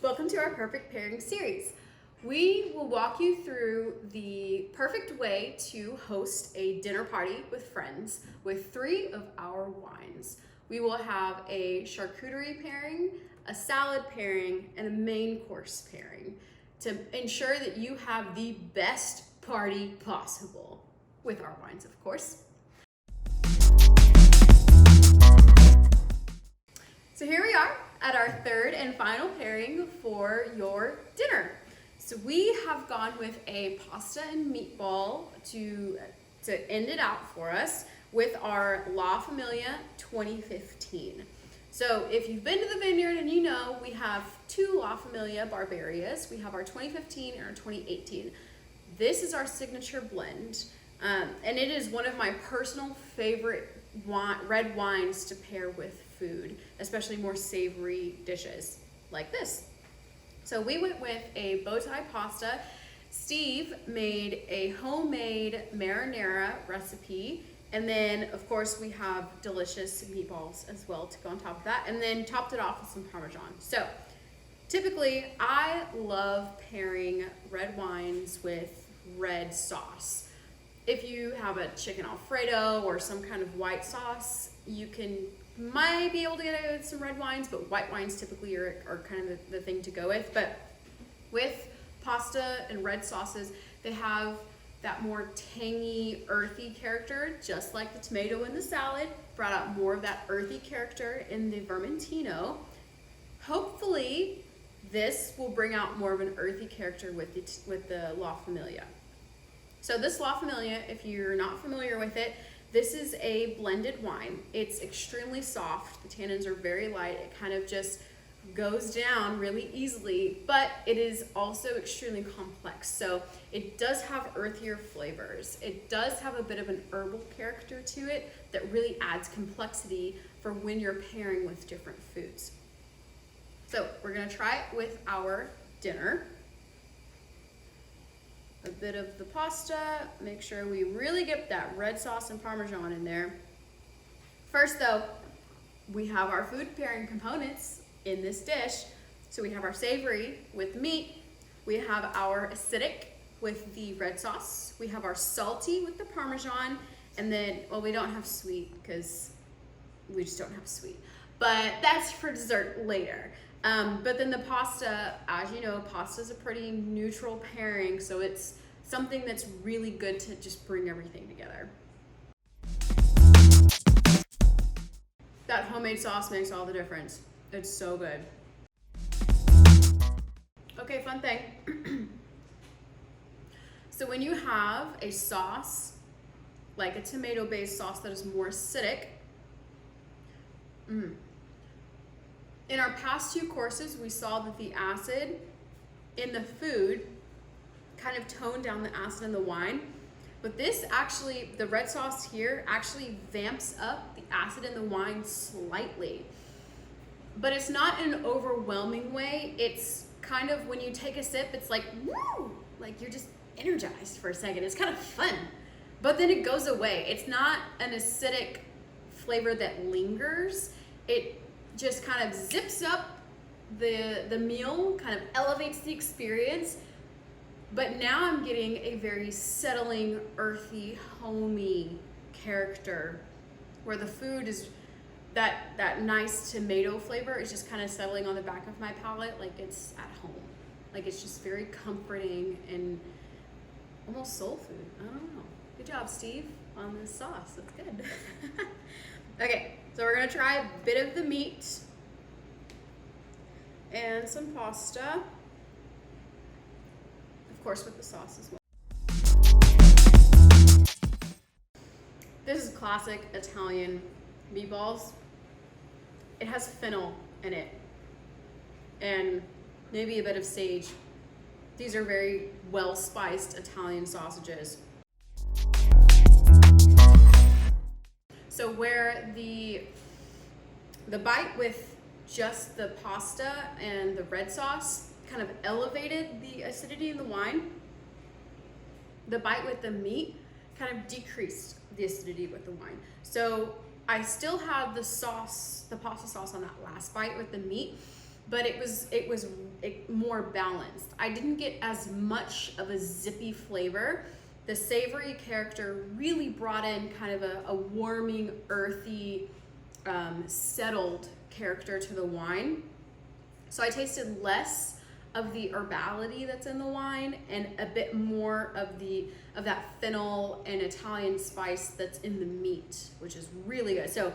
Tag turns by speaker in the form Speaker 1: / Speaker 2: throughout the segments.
Speaker 1: Welcome to our perfect pairing series. We will walk you through the perfect way to host a dinner party with friends with 3 of our wines. We will have a charcuterie pairing, a salad pairing, and a main course pairing to ensure that you have the best party possible with our wines, of course. So here we are at our 3rd and final pairing for your dinner. So we have gone with a pasta and meatball to end it out for us with our La Familia 2015. So if you've been to the vineyard and you know, we have 2 La Familia Barbarias. We have our 2015 and our 2018. This is our signature blend, and it is one of my personal favorite red wines to pair with food, especially more savory dishes like this. So we went with a bow tie pasta. Steve made a homemade marinara recipe, and then of course we have delicious meatballs as well to go on top of that, and then topped it off with some Parmesan. So typically I love pairing red wines with red sauce. If you have a chicken Alfredo or some kind of white sauce, you might be able to get it with some red wines, but white wines typically are kind of the thing to go with. But with pasta and red sauces, they have that more tangy, earthy character, just like the tomato in the salad, brought out more of that earthy character in the Vermentino. Hopefully, this will bring out more of an earthy character with the La Familia. So this La Familia, if you're not familiar with it, this is a blended wine. It's extremely soft. The tannins are very light. It kind of just goes down really easily, but it is also extremely complex. So it does have earthier flavors. It does have a bit of an herbal character to it that really adds complexity for when you're pairing with different foods. So we're gonna try it with our dinner. A bit of the pasta, make sure we really get that red sauce and Parmesan in there. First though, we have our food pairing components in this dish. So we have our savory with meat, we have our acidic with the red sauce, we have our salty with the Parmesan, and then, well, we don't have sweet because we just don't have sweet. But that's for dessert later. But then the pasta, as you know, pasta is a pretty neutral pairing, so it's something that's really good to just bring everything together. That homemade sauce makes all the difference. It's so good. Okay, fun thing. So when you have a sauce, like a tomato-based sauce that is more acidic, in our past 2 courses, we saw that the acid in the food kind of toned down the acid in the wine. But this actually, the red sauce here actually vamps up the acid in the wine slightly. But it's not in an overwhelming way. It's kind of, when you take a sip, it's like, woo! Like you're just energized for a second. It's kind of fun. But then it goes away. It's not an acidic flavor that lingers. It just kind of zips up the meal, kind of elevates the experience. But now I'm getting a very settling, earthy, homey character where the food is that nice tomato flavor is just kind of settling on the back of my palate like it's at home. Like it's just very comforting and almost soul food. I don't know. Good job, Steve, on this sauce. That's good. Okay, so we're gonna try a bit of the meat and some pasta, of course with the sauce as well. This is classic Italian meatballs. It has fennel in it and maybe a bit of sage. These are very well spiced Italian sausages. So where the bite with just the pasta and the red sauce kind of elevated the acidity in the wine, the bite with the meat kind of decreased the acidity with the wine. So I still had the sauce, the pasta sauce on that last bite with the meat, but it was more balanced. I didn't get as much of a zippy flavor. The savory character really brought in kind of a warming, earthy, settled character to the wine. So I tasted less of the herbality that's in the wine and a bit more of that fennel and Italian spice that's in the meat, which is really good. So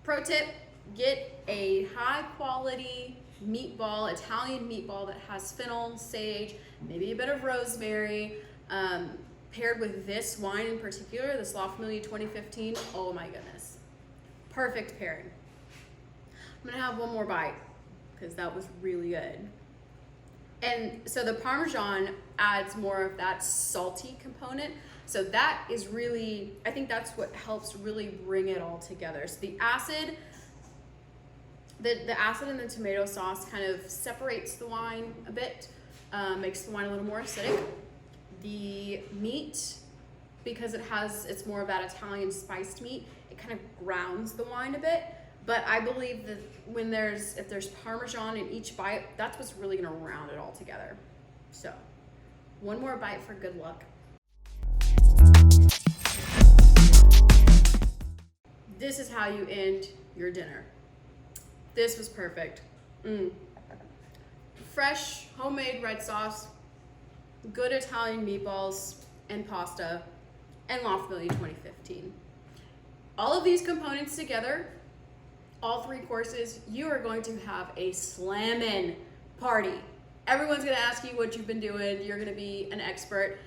Speaker 1: pro tip, get a high quality meatball, Italian meatball that has fennel, sage, maybe a bit of rosemary, paired with this wine in particular, this La Familia 2015. Oh my goodness. Perfect pairing. I'm gonna have one more bite because that was really good. And so the Parmesan adds more of that salty component. So that is really, I think that's what helps really bring it all together. So the acid, the acid in the tomato sauce kind of separates the wine a bit, makes the wine a little more acidic. The meat, because it's more of that Italian spiced meat, it kind of grounds the wine a bit. But I believe that if there's Parmesan in each bite, that's what's really gonna round it all together. So, one more bite for good luck. This is how you end your dinner. This was perfect. Fresh, homemade red sauce, good Italian meatballs and pasta, and La Familia 2015. All of these components together, all 3 courses, you are going to have a slammin' party. Everyone's gonna ask you what you've been doing. You're gonna be an expert.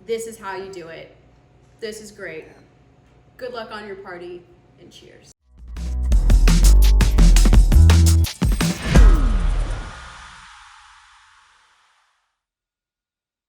Speaker 1: This is how you do it. This is great. Good luck on your party, and cheers.